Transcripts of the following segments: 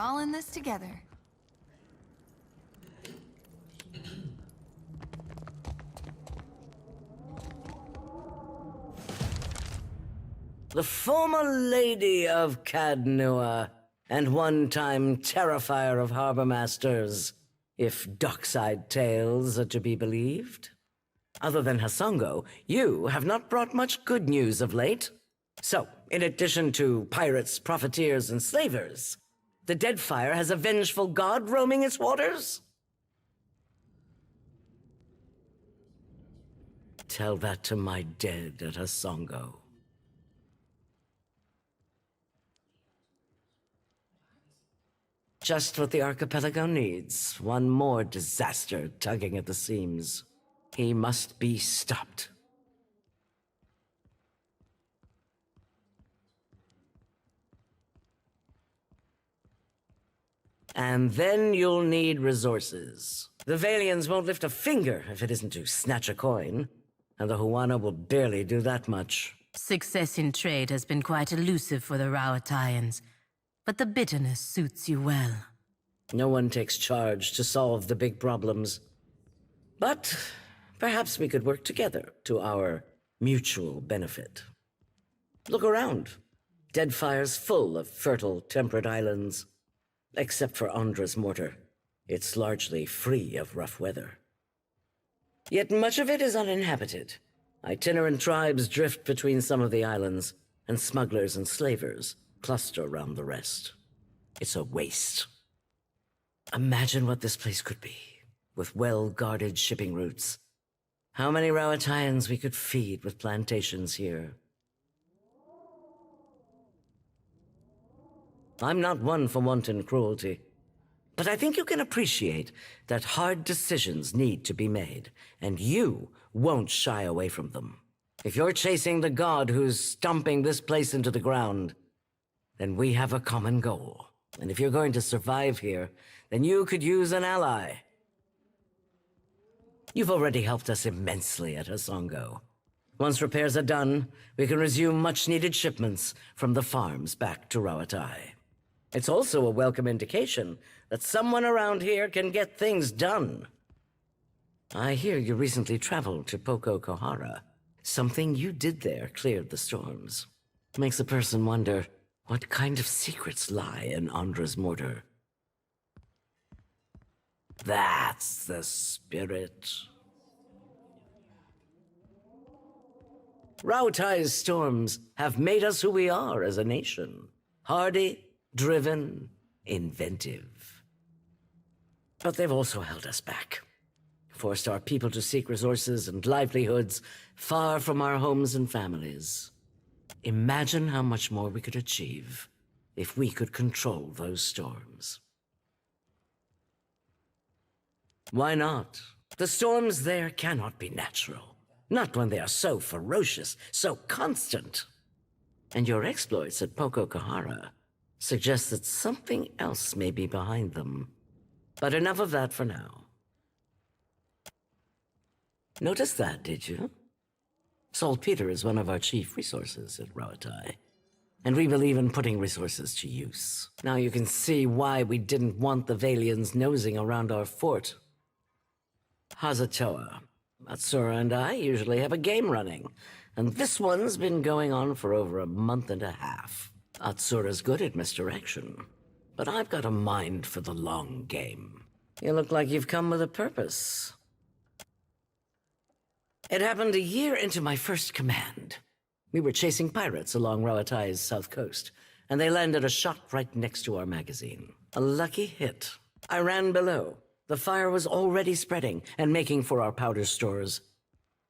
all in this together. The former Lady of Cadnua, and one-time terrifier of harbor masters, if dockside tales are to be believed. Other than Hasongo, you have not brought much good news of late. So, in addition to pirates, profiteers, and slavers, the Deadfire has a vengeful god roaming its waters? Tell that to my dead at Hasongo. Just what the archipelago needs. One more disaster tugging at the seams. He must be stopped. And then you'll need resources. The Valians won't lift a finger if it isn't to snatch a coin, and the Huana will barely do that much. Success in trade has been quite elusive for the Rauataians, but the bitterness suits you well. No one takes charge to solve the big problems. But perhaps we could work together to our mutual benefit. Look around. Deadfire's full of fertile, temperate islands. Except for Andra's mortar. It's largely free of rough weather. Yet much of it is uninhabited. Itinerant tribes drift between some of the islands, and smugglers and slavers cluster around the rest. It's a waste. Imagine what this place could be, with well-guarded shipping routes. How many Rauataians we could feed with plantations here. I'm not one for wanton cruelty, but I think you can appreciate that hard decisions need to be made, and you won't shy away from them. If you're chasing the god who's stomping this place into the ground, then we have a common goal. And if you're going to survive here, then you could use an ally. You've already helped us immensely at Hasongo. Once repairs are done, we can resume much-needed shipments from the farms back to Rauatai. It's also a welcome indication that someone around here can get things done. I hear you recently traveled to Poko Kohara. Something you did there cleared the storms. Makes a person wonder what kind of secrets lie in Andra's mortar. That's the spirit. Rauatai's storms have made us who we are as a nation. Hardy, driven, inventive. But they've also held us back. Forced our people to seek resources and livelihoods far from our homes and families. Imagine how much more we could achieve if we could control those storms. Why not? The storms there cannot be natural. Not when they are so ferocious, so constant. And your exploits at Poko Kohara suggest that something else may be behind them. But enough of that for now. Notice that, did you? Saltpeter is one of our chief resources at Rauatai, and we believe in putting resources to use. Now you can see why we didn't want the Valians nosing around our fort. Hazatoa, Matsura and I usually have a game running, and this one's been going on for over a month and a half. Atsura's good at misdirection, but I've got a mind for the long game. You look like you've come with a purpose. It happened a year into my first command. We were chasing pirates along Rauatai's south coast, and they landed a shot right next to our magazine. A lucky hit. I ran below. The fire was already spreading and making for our powder stores.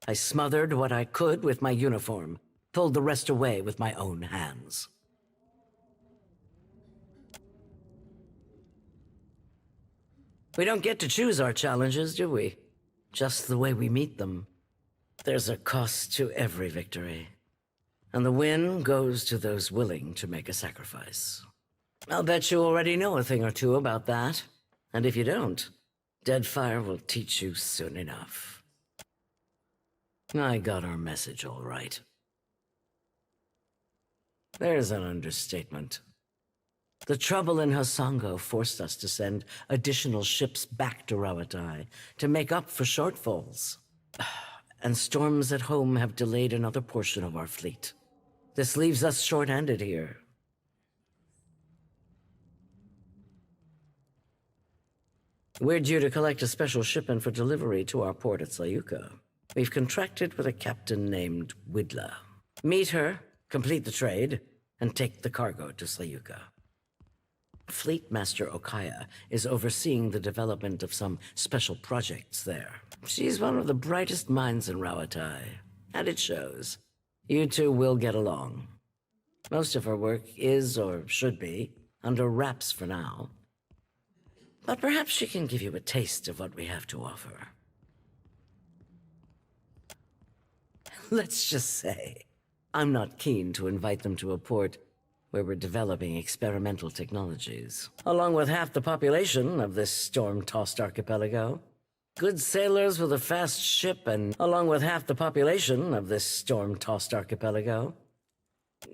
I smothered what I could with my uniform, pulled the rest away with my own hands. We don't get to choose our challenges, do we? Just the way we meet them. There's a cost to every victory, and the win goes to those willing to make a sacrifice. I'll bet you already know a thing or two about that, and if you don't, Deadfire will teach you soon enough. I got our message all right. There's an understatement. The trouble in Hasongo forced us to send additional ships back to Rawatai to make up for shortfalls. And storms at home have delayed another portion of our fleet. This leaves us short-handed here. We're due to collect a special shipment for delivery to our port at Sayuka. We've contracted with a captain named Widla. Meet her, complete the trade, and take the cargo to Sayuka. Fleet Master Okaya is overseeing the development of some special projects there. She's one of the brightest minds in Rawatai, and it shows. You two will get along. Most of her work is, or should be, under wraps for now. But perhaps she can give you a taste of what we have to offer. Let's just say, I'm not keen to invite them to a port where we're developing experimental technologies. Along with half the population of this storm-tossed archipelago. Good sailors with a fast ship, and along with half the population of this storm-tossed archipelago.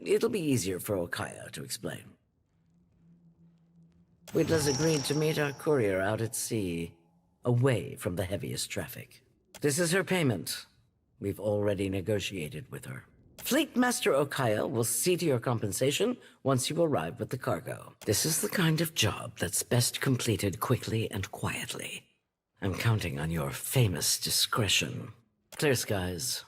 It'll be easier for Okaya to explain. Widla's agreed to meet our courier out at sea, away from the heaviest traffic. This is her payment. We've already negotiated with her. Fleet Master Okaya will see to your compensation once you arrive with the cargo. This is the kind of job that's best completed quickly and quietly. I'm counting on your famous discretion. Clear skies.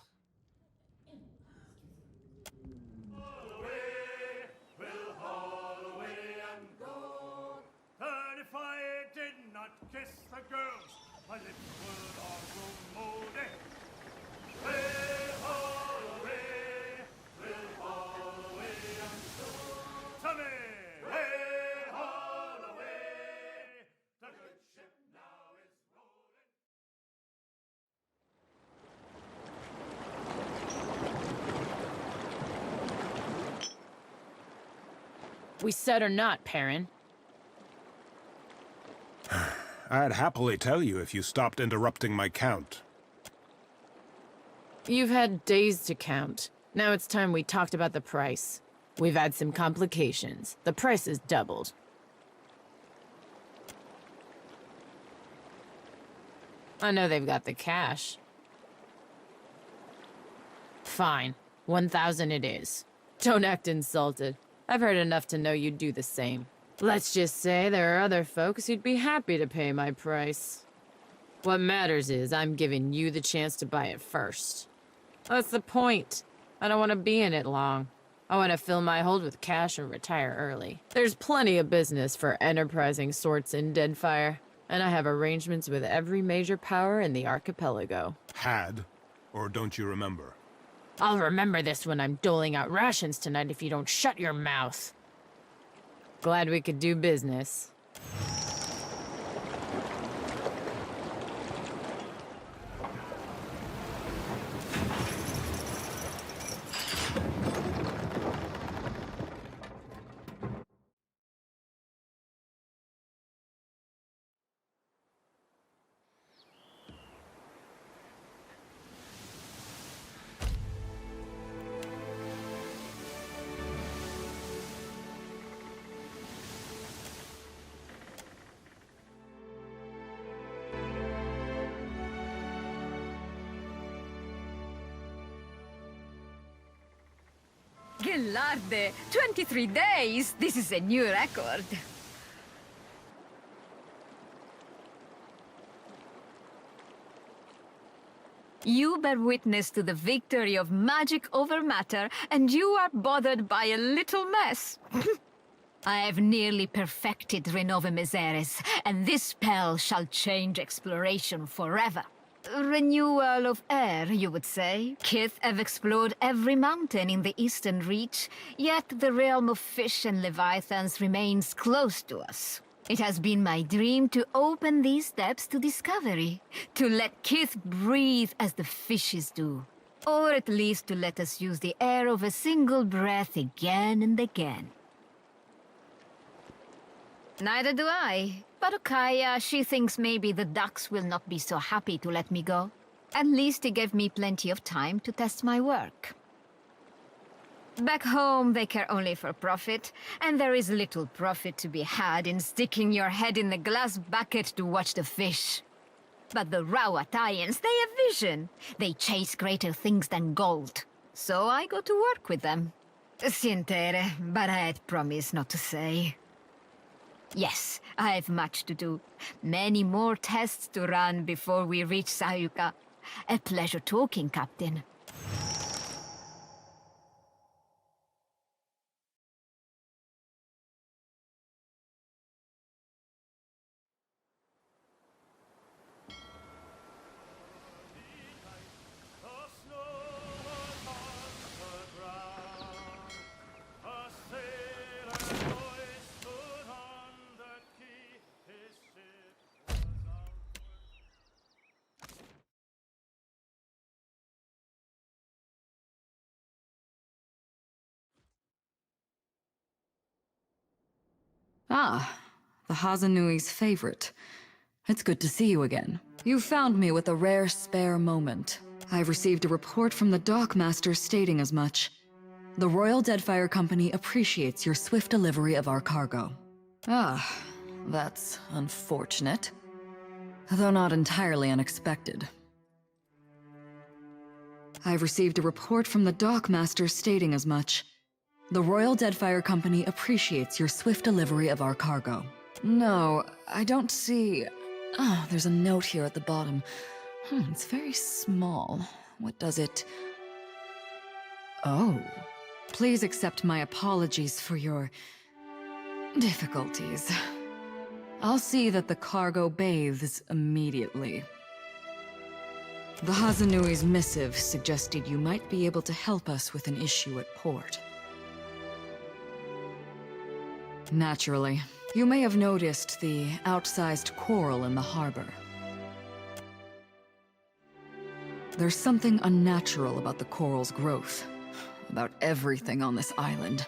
We said or not, Perrin? I'd happily tell you if you stopped interrupting my count. You've had days to count. Now it's time we talked about the price. We've had some complications. The price has doubled. I know they've got the cash. Fine. 1,000 it is. Don't act insulted. I've heard enough to know you'd do the same. Let's just say there are other folks who'd be happy to pay my price. What matters is I'm giving you the chance to buy it first. That's the point. I don't want to be in it long. I want to fill my hold with cash and retire early. There's plenty of business for enterprising sorts in Deadfire, and I have arrangements with every major power in the archipelago. Had? Or don't you remember? I'll remember this when I'm doling out rations tonight if you don't shut your mouth. Glad we could do business. Gelarde, 23 days! This is a new record. You bear witness to the victory of magic over matter, and you are bothered by a little mess. I have nearly perfected Renova Miseres, and this spell shall change exploration forever. Renewal of air, you would say. Kith have explored every mountain in the eastern reach, yet the realm of fish and leviathans remains close to us. It has been my dream to open these steps to discovery, to let Kith breathe as the fishes do, or at least to let us use the air of a single breath again and again. Neither do I. But Okaya, she thinks maybe the ducks will not be so happy to let me go. At least he gave me plenty of time to test my work. Back home, they care only for profit, and there is little profit to be had in sticking your head in the glass bucket to watch the fish. But the Rawatayans, they have vision. They chase greater things than gold. So I go to work with them. Sientere, but I had promised not to say. Yes, I have much to do. Many more tests to run before we reach Sayuka. A pleasure talking, Captain. Ah, the Hazanui's favorite. It's good to see you again. You found me with a rare spare moment. I've received a report from the dockmaster stating as much. The Royal Deadfire Company appreciates your swift delivery of our cargo. Ah, that's unfortunate. Though not entirely unexpected. I've received a report from the dockmaster stating as much. The Royal Deadfire Company appreciates your swift delivery of our cargo. No, I don't see... Oh, there's a note here at the bottom. It's very small. What does it... Oh. Please accept my apologies for your... difficulties. I'll see that the cargo bathes immediately. The Hazanui's missive suggested you might be able to help us with an issue at port. Naturally. You may have noticed the outsized coral in the harbor. There's something unnatural about the coral's growth. About everything on this island.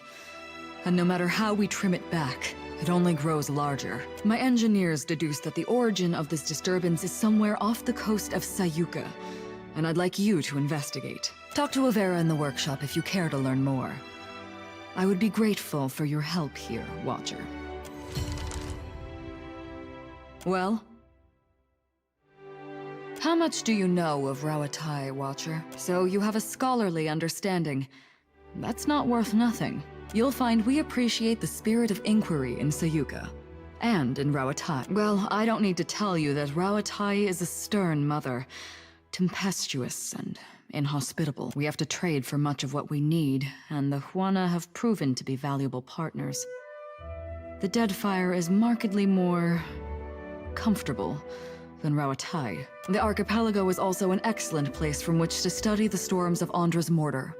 And no matter how we trim it back, it only grows larger. My engineers deduced that the origin of this disturbance is somewhere off the coast of Sayuka, and I'd like you to investigate. Talk to Avera in the workshop if you care to learn more. I would be grateful for your help here, Watcher. Well? How much do you know of Rawatai, Watcher? So you have a scholarly understanding. That's not worth nothing. You'll find we appreciate the spirit of inquiry in Sayuka. And in Rawatai. Well, I don't need to tell you that Rawatai is a stern mother. Tempestuous and inhospitable. We have to trade for much of what we need, and the Huana have proven to be valuable partners. The Deadfire is markedly more... comfortable than Rawatai. The archipelago is also an excellent place from which to study the storms of Andra's mortar.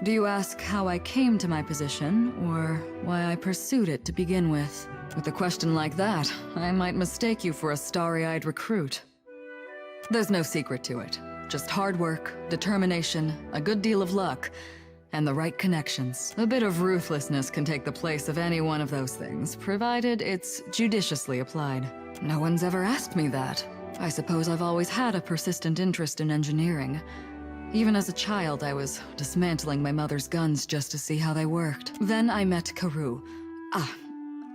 Do you ask how I came to my position, or why I pursued it to begin with? With a question like that, I might mistake you for a starry-eyed recruit. There's no secret to it. Just hard work, determination, a good deal of luck, and the right connections. A bit of ruthlessness can take the place of any one of those things, provided it's judiciously applied. No one's ever asked me that. I suppose I've always had a persistent interest in engineering. Even as a child, I was dismantling my mother's guns just to see how they worked. Then I met Karu.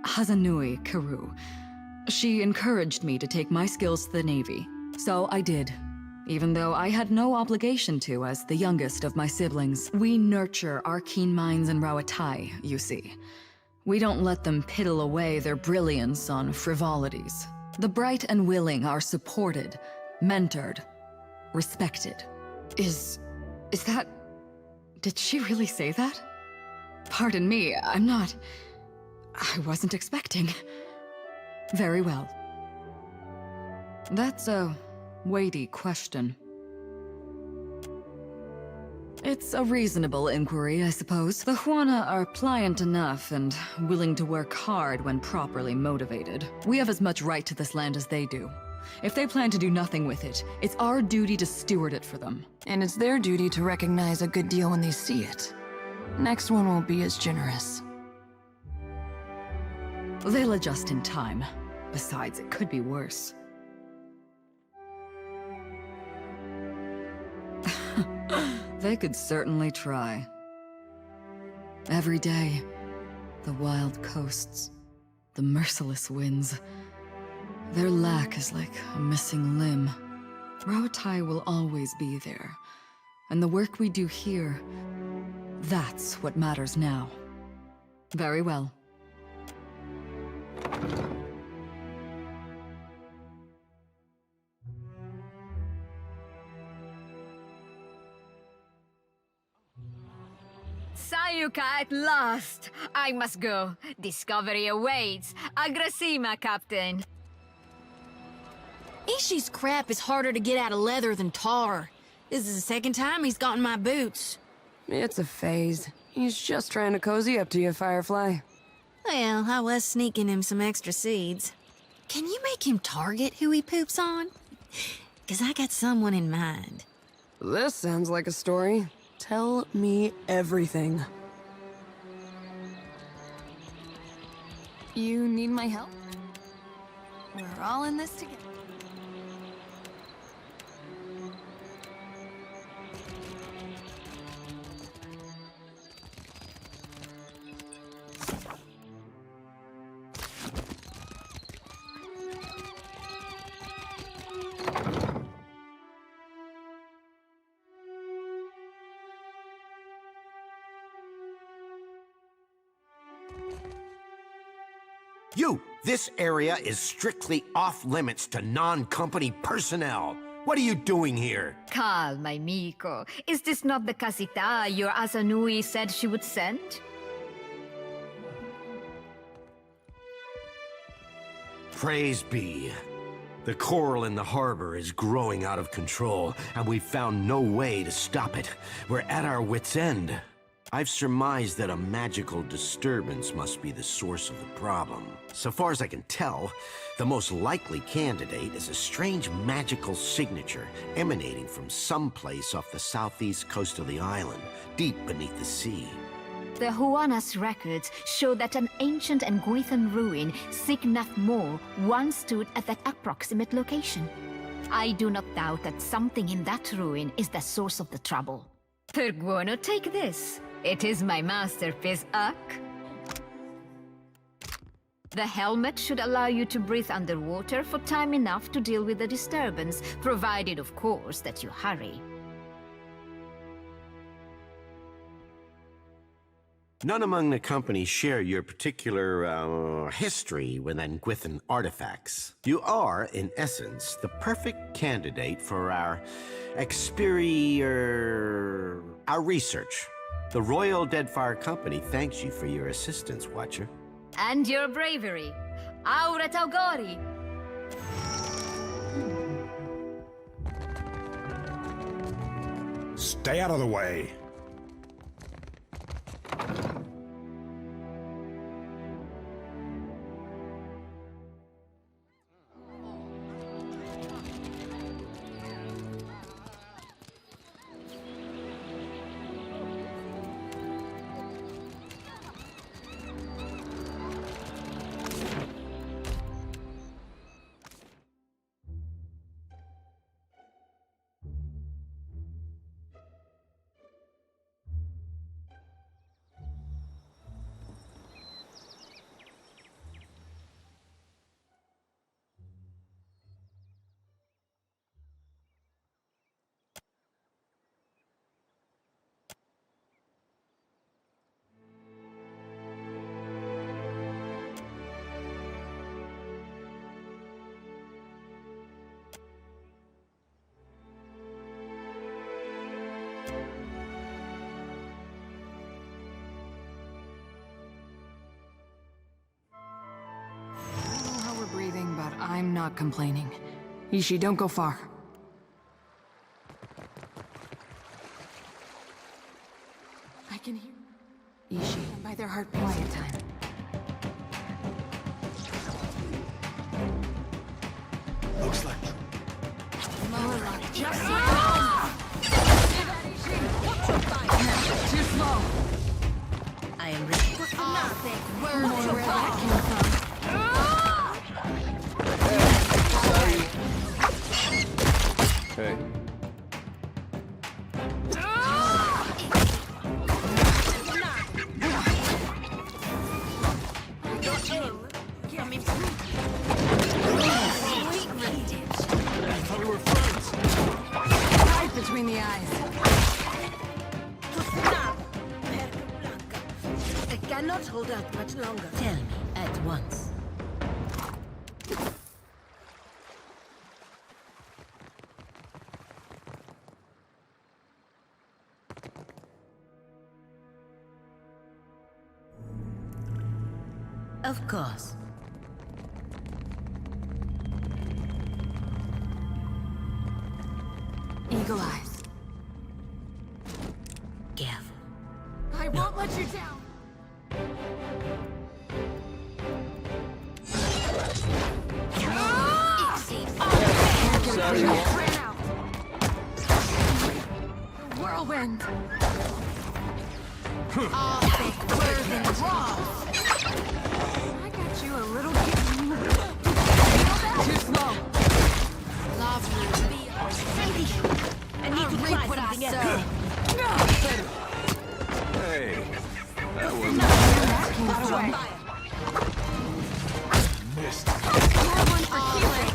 Hazanui Karu. She encouraged me to take my skills to the Navy. So I did. Even though I had no obligation to as the youngest of my siblings. We nurture our keen minds in Rawatai, you see. We don't let them piddle away their brilliance on frivolities. The bright and willing are supported, mentored, respected. Is that... Did she really say that? Pardon me, I wasn't expecting. Very well. That's a weighty question. It's a reasonable inquiry, I suppose. The Huana are pliant enough and willing to work hard when properly motivated. We have as much right to this land as they do. If they plan to do nothing with it, it's our duty to steward it for them. And it's their duty to recognize a good deal when they see it. Next one won't be as generous. They'll adjust in time. Besides, it could be worse. They could certainly try. Every day, the wild coasts, the merciless winds. Their lack is like a missing limb. Rauatai will always be there. And the work we do here, that's what matters now. Very well. Sayuka at last! I must go. Discovery awaits. Agrasima, Captain. Ishi's crap is harder to get out of leather than tar. This is the second time he's gotten my boots. It's a phase. He's just trying to cozy up to you, Firefly. Well, I was sneaking him some extra seeds. Can you make him target who he poops on? 'Cause I got someone in mind. This sounds like a story. Tell me everything. You need my help? We're all in this together. This area is strictly off-limits to non-company personnel. What are you doing here? Calma, amico. Is this not the casita your Asanui said she would send? Praise be. The coral in the harbor is growing out of control, and we've found no way to stop it. We're at our wits' end. I've surmised that a magical disturbance must be the source of the problem. So far as I can tell, the most likely candidate is a strange magical signature emanating from someplace off the southeast coast of the island, deep beneath the sea. The Huana's records show that an ancient and Guithan ruin, Signath Mor, once stood at that approximate location. I do not doubt that something in that ruin is the source of the trouble. Perguono, take this. It is my masterpiece, Uck. The helmet should allow you to breathe underwater for time enough to deal with the disturbance, provided, of course, that you hurry. None among the company share your particular, history with Nguithan artifacts. You are, in essence, the perfect candidate for our our research. The Royal Deadfire Company thanks you for your assistance, Watcher. And your bravery. Aura Taugori! Stay out of the way. But I'm not complaining. Ishi, don't go far. I can hear Ishi by their heartbeats. Quiet time. Looks like Lower lock. Just too slow. I am ready. Where that came from. Hey. cannot hold out much longer. Tell me at once. Of course. Eagle eyes. Careful. I won't let you down. Whirlwind. I got you a little too slow. I need to try what I something sow. else. Hey, that was missed. You're one for keeping.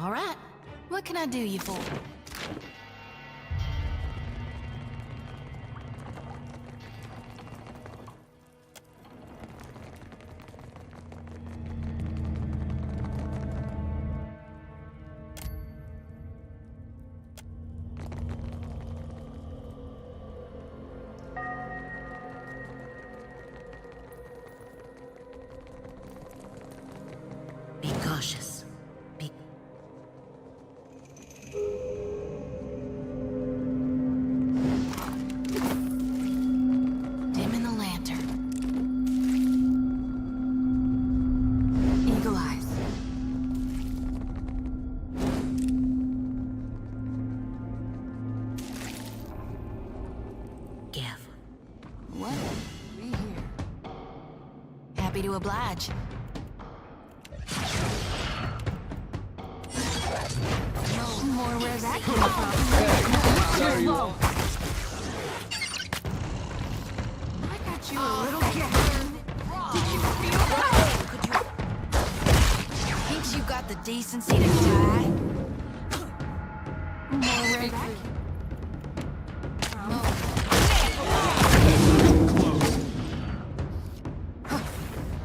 All right. What can I do you for? Be cautious. Be... Dim in the lantern. Eagle eyes. Careful. What? We here. Happy to oblige. More where that came from. Too slow. I got you a little gift. Did you feel that? Think you got the decency to die? More where that came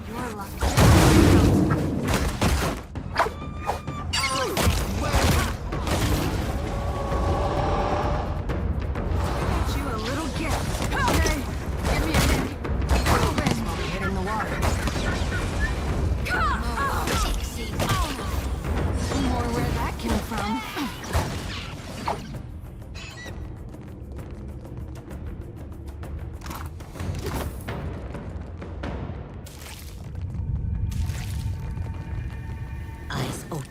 Your luck. Eyes open.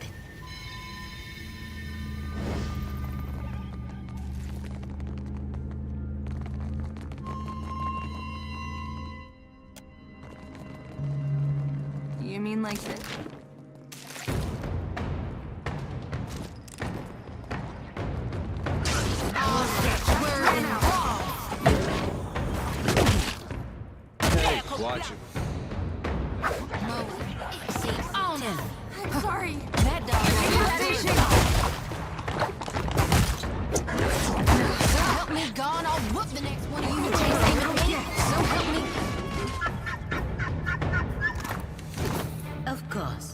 You mean like this? Watch it. I'm sorry. That dog. So help me God, I'll whoop the next one of you who takes aim at me. So help me. Of course.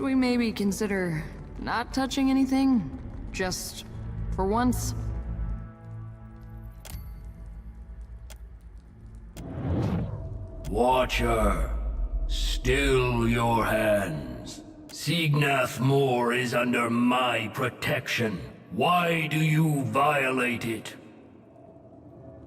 we maybe consider not touching anything? Just for once? Watcher, still your hands. Signath Moor is under my protection. Why do you violate it?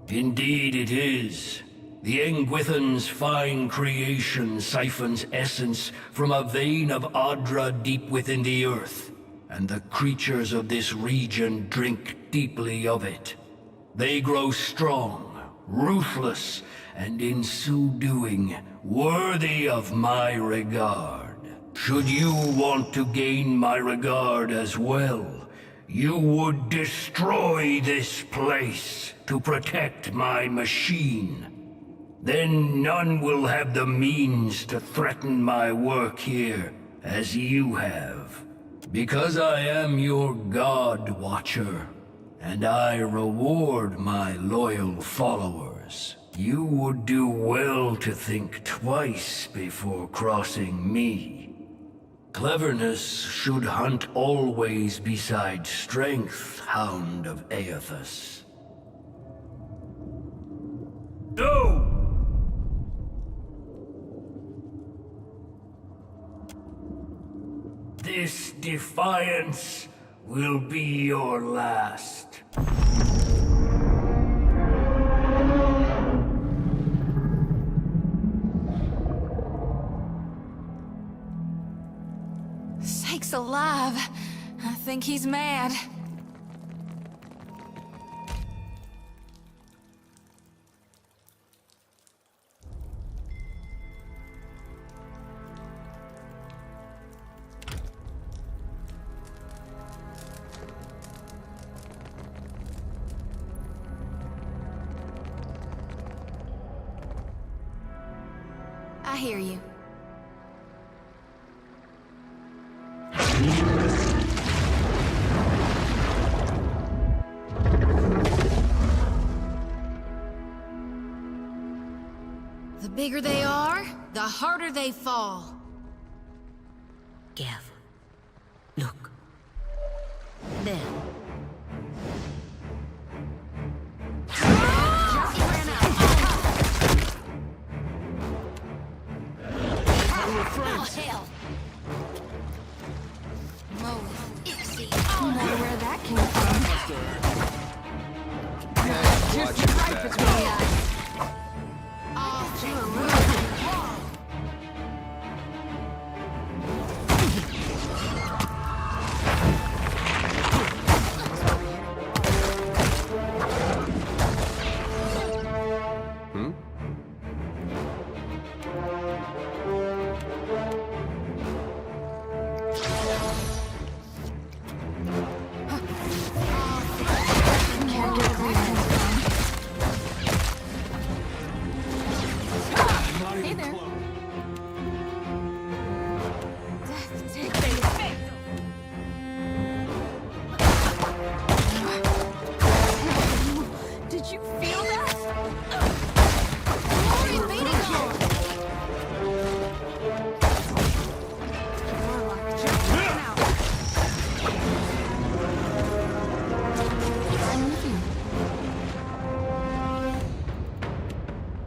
Indeed it is. The Engwithan's fine creation siphons essence from a vein of Adra deep within the earth, and the creatures of this region drink deeply of it. They grow strong, ruthless, and in so doing, worthy of my regard. Should you want to gain my regard as well, you would destroy this place to protect my machine. Then none will have the means to threaten my work here, as you have. Because I am your God, Watcher, and I reward my loyal followers, you would do well to think twice before crossing me. Cleverness should hunt always beside strength, Hound of Aethys. No! This defiance will be your last. Sakes alive. I think he's mad. I hear you. The bigger they are, the harder they fall. Careful. Look. There. Oh, hell! I wonder where that came from. Just right between the eyes.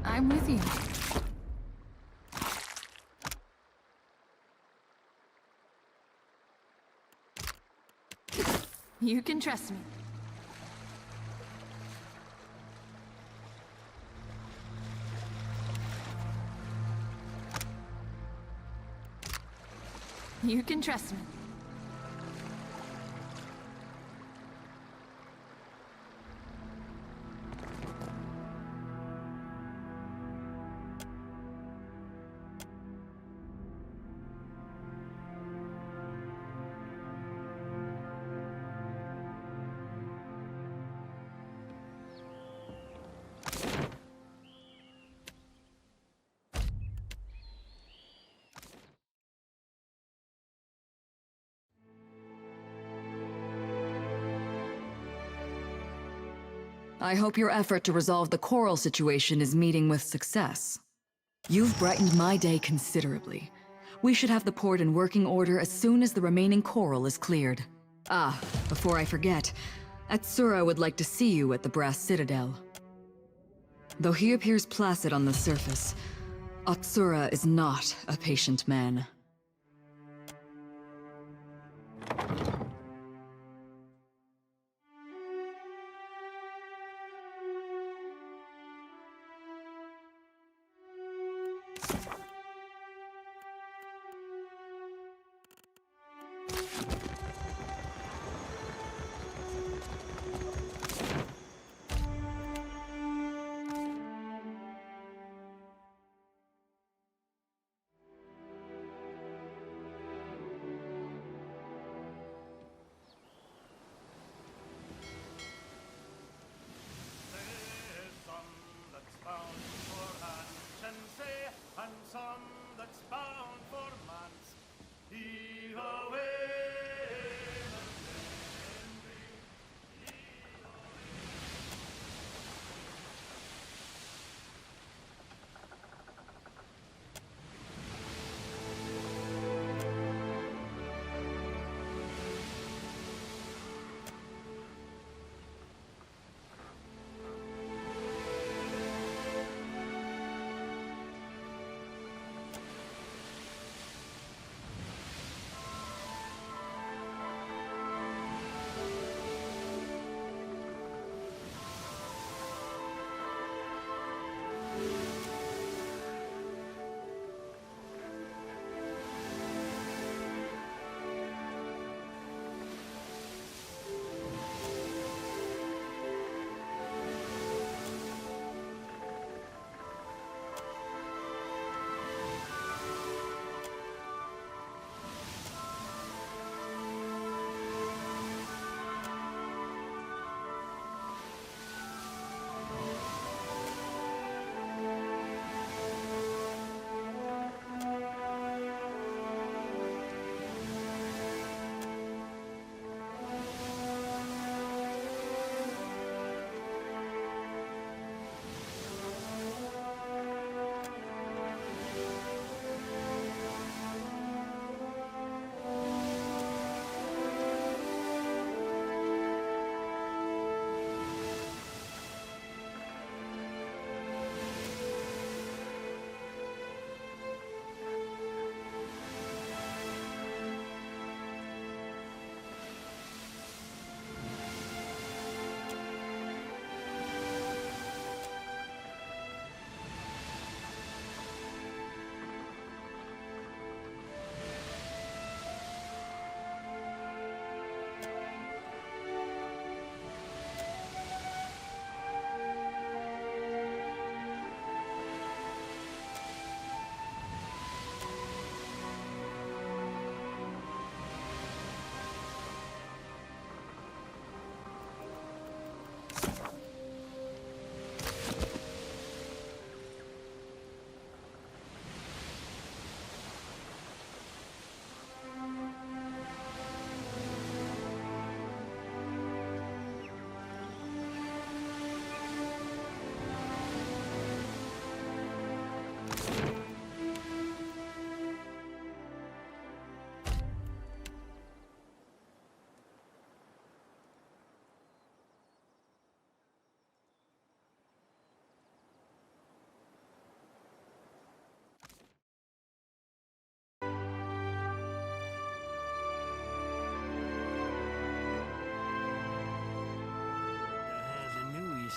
I'm with you. You can trust me. You can trust me. I hope your effort to resolve the coral situation is meeting with success. You've brightened my day considerably. We should have the port in working order as soon as the remaining coral is cleared. Ah, before I forget, Atsura would like to see you at the Brass Citadel. Though he appears placid on the surface, Atsura is not a patient man.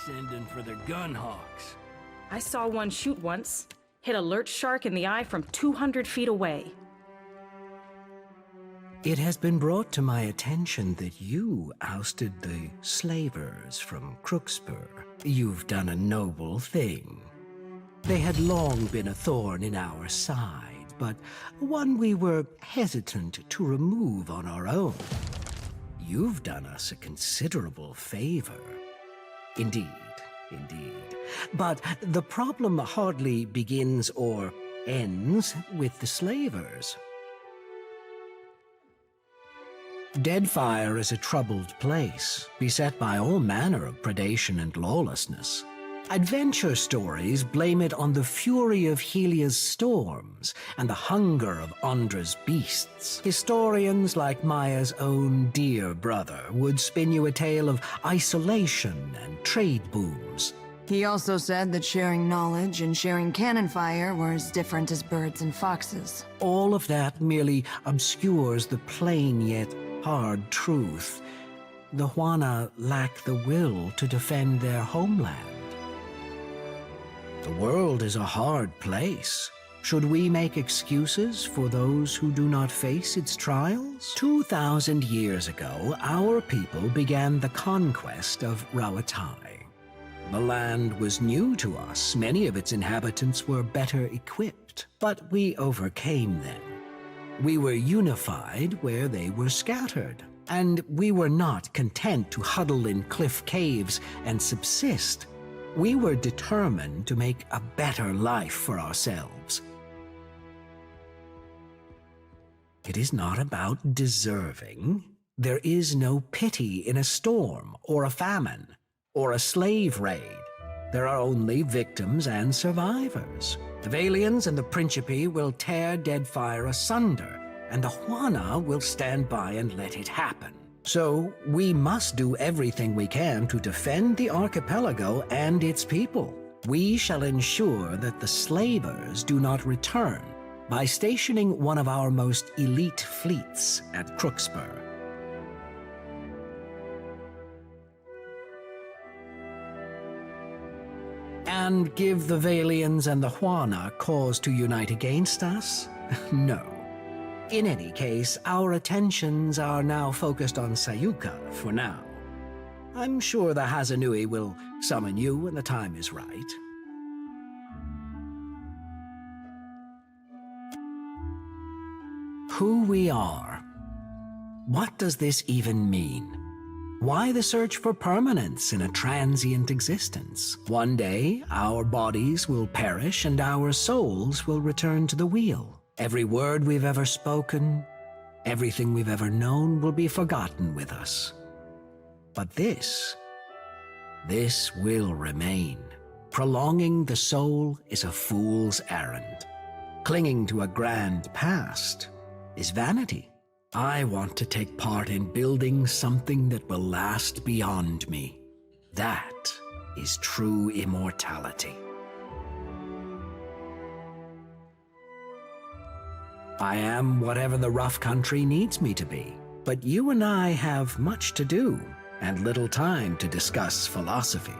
Sending for the gunhawks. I saw one shoot once. Hit a lurch shark in the eye from 200 feet away. It has been brought to my attention that you ousted the slavers from Crookspur. You've done a noble thing. They had long been a thorn in our side, but one we were hesitant to remove on our own. You've done us a considerable favor. Indeed, indeed. But the problem hardly begins or ends with the slavers. Deadfire is a troubled place, beset by all manner of predation and lawlessness. Adventure stories blame it on the fury of Helia's storms and the hunger of Andra's beasts. Historians like Maya's own dear brother would spin you a tale of isolation and trade booms. He also said that sharing knowledge and sharing cannon fire were as different as birds and foxes. All of that merely obscures the plain yet hard truth. The Juana lack the will to defend their homeland. The world is a hard place. Should we make excuses for those who do not face its trials? 2,000 years ago, our people began the conquest of Rauatai. The land was new to us. Many of its inhabitants were better equipped, but we overcame them. We were unified where they were scattered, and we were not content to huddle in cliff caves and subsist. We were determined to make a better life for ourselves. It is not about deserving. There is no pity in a storm, or a famine, or a slave raid. There are only victims and survivors. The Valians and the Principe will tear Deadfire asunder, and the Juana will stand by and let it happen. So, we must do everything we can to defend the archipelago and its people. We shall ensure that the slavers do not return by stationing one of our most elite fleets at Crookspur. And give the Valians and the Juana cause to unite against us? No. In any case, our attentions are now focused on Sayuka for now. I'm sure the Hazanui will summon you when the time is right. Who we are. What does this even mean? Why the search for permanence in a transient existence? One day, our bodies will perish and our souls will return to the wheel. Every word we've ever spoken, everything we've ever known will be forgotten with us. But this will remain. Prolonging the soul is a fool's errand. Clinging to a grand past is vanity. I want to take part in building something that will last beyond me. That is true immortality. I am whatever the rough country needs me to be, but you and I have much to do and little time to discuss philosophy.